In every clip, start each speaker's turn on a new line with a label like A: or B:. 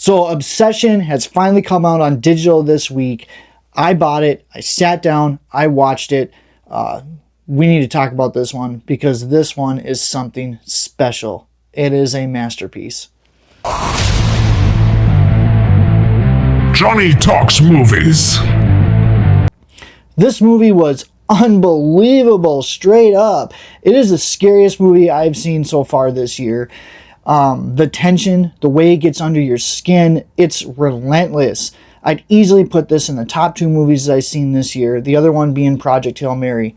A: So Obsession has finally come out on digital this week. I bought it. I sat down. I watched it. We need to talk about this one because this one is something special. It is a masterpiece.
B: Johnny Talks Movies.
A: This movie was unbelievable, straight up. It is the scariest movie I've seen so far this year. The tension, the way it gets under your skin, it's relentless. I'd easily put this in the top 2 movies I've seen this year, the other one being Project Hail Mary.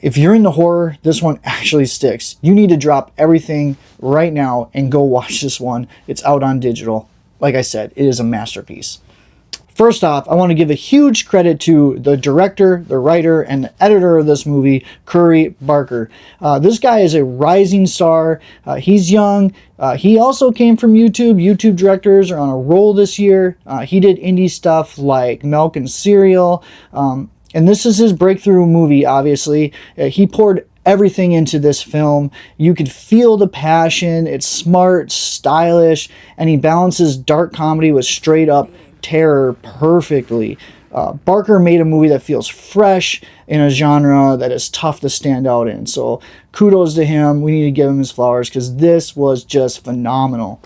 A: If you're into horror, this one actually sticks. You need to drop everything right now and go watch this one. It's out on digital. Like I said, it is a masterpiece. First off, I want to give a huge credit to the director, the writer, and the editor of this movie, Curry Barker. This guy is a rising star. He's young. He also came from YouTube. YouTube directors are on a roll this year. He did indie stuff like Milk and Cereal. And this is his breakthrough movie, obviously. He poured everything into this film. You could feel the passion. It's smart, stylish, and he balances dark comedy with straight up terror perfectly. Barker made a movie that feels fresh in a genre that is tough to stand out in. So kudos to him. We need to give him his flowers because this was just phenomenal.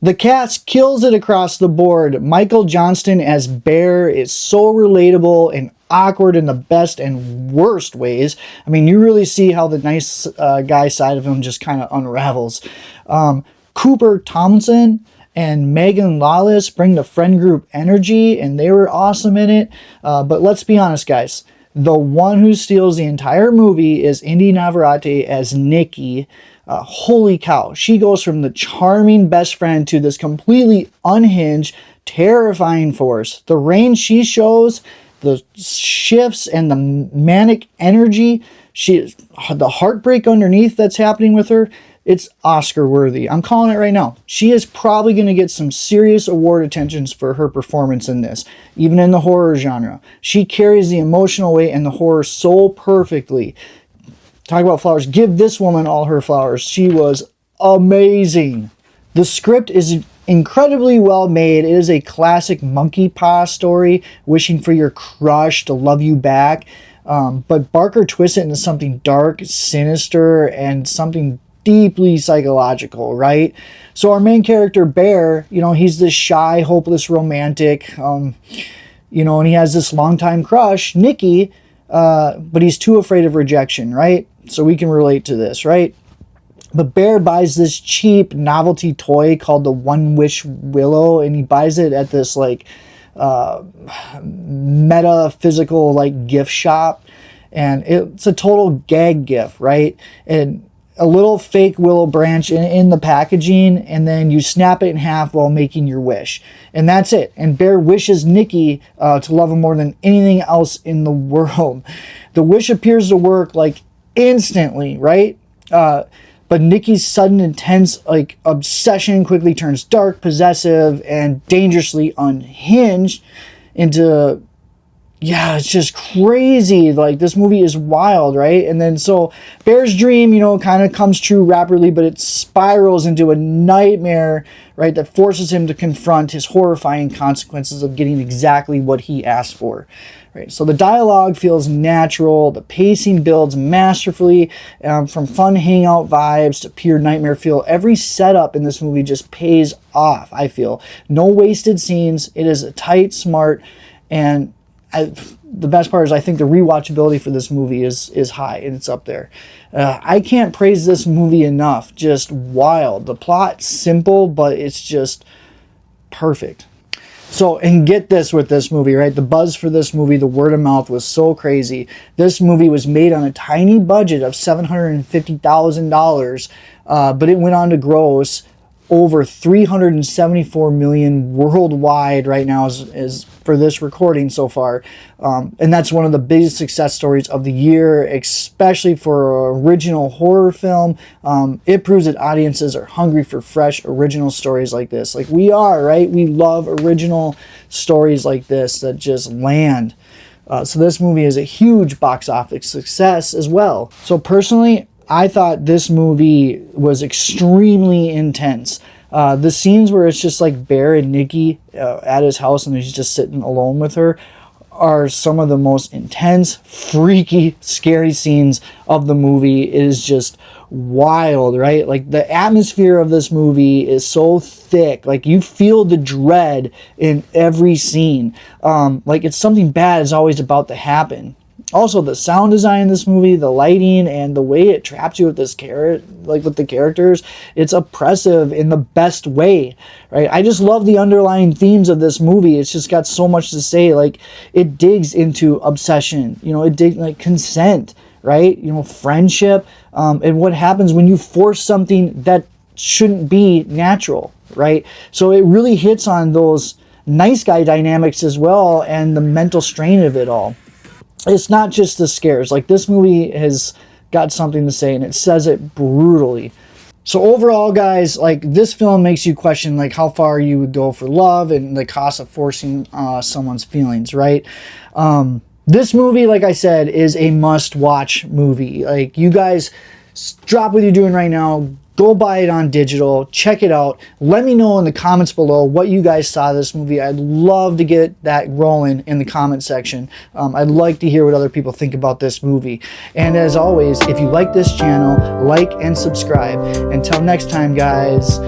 A: The cast kills it across the board. Michael Johnston as Bear is so relatable and awkward in the best and worst ways. I mean, you really see how the nice guy side of him just kind of unravels. Cooper Thompson and Megan Lawless bring the friend group energy, and they were awesome in it. But let's be honest, guys. The one who steals the entire movie is Inde Navarrette as Nikki. Holy cow. She goes from the charming best friend to this completely unhinged, terrifying force. The range she shows, the shifts, and the manic energy, the heartbreak underneath that's happening with her, it's Oscar worthy. I'm calling it right now. She is probably going to get some serious award attentions for her performance in this, even in the horror genre. She carries the emotional weight and the horror so perfectly. Talk about flowers. Give this woman all her flowers. She was amazing. The script is incredibly well made. It is a classic monkey paw story, wishing for your crush to love you back. But Barker twists it into something dark, sinister, and something deeply psychological, right? So our main character, Bear, he's this shy, hopeless romantic, and he has this longtime crush, Nikki, but he's too afraid of rejection, right? So we can relate to this, right? But Bear buys this cheap novelty toy called the One Wish Willow, and he buys it at this metaphysical gift shop, and it's a total gag gift, right? And a little fake willow branch in the packaging, and then you snap it in half while making your wish. And that's it. And Bear wishes Nikki to love him more than anything else in the world. The wish appears to work instantly, right? But Nikki's sudden intense obsession quickly turns dark, possessive, and dangerously unhinged into... Yeah, it's just crazy. This movie is wild, right? And then so Bear's dream, kind of comes true rapidly, but it spirals into a nightmare, right? That forces him to confront his horrifying consequences of getting exactly what he asked for, right? So the dialogue feels natural. The pacing builds masterfully, from fun hangout vibes to pure nightmare feel. Every setup in this movie just pays off, I feel. No wasted scenes. It is a tight, smart, and... the best part is I think the rewatchability for this movie is high, and it's up there. I can't praise this movie enough. Just wild. The plot's simple, but it's just perfect. So, and get this with this movie, right? The buzz for this movie, the word of mouth was so crazy. This movie was made on a tiny budget of $750,000, but it went on to gross over $374 million worldwide right now is for this recording so far. And that's one of the biggest success stories of the year, especially for an original horror film. It proves that audiences are hungry for fresh, original stories like this. Like we are, right? We love original stories like this that just land. So this movie is a huge box office success as well. So personally, I thought this movie was extremely intense. The scenes where it's just like Bear and Nikki at his house and he's just sitting alone with her are some of the most intense, freaky, scary scenes of the movie. It is just wild, right? Like the atmosphere of this movie is so thick. Like you feel the dread in every scene. Like it's something bad is always about to happen. Also, the sound design in this movie, the lighting, and the way it traps you with this with the characters, it's oppressive in the best way, right? I just love the underlying themes of this movie. It's just got so much to say. Like, it digs into obsession, it digs like consent, right? Friendship, and what happens when you force something that shouldn't be natural, right? So it really hits on those nice guy dynamics as well and the mental strain of it all. It's not just the scares. Like, this movie has got something to say, and it says it brutally. So overall, guys, like, this film makes you question like how far you would go for love and the cost of forcing someone's feelings, right? This movie, like I said, is a must-watch movie. Like, you guys, drop what you're doing right now. Go buy it on digital. Check it out. Let me know in the comments below what you guys saw of this movie. I'd love to get that rolling in the comment section. I'd like to hear what other people think about this movie. And as always, if you like this channel, like and subscribe. Until next time, guys.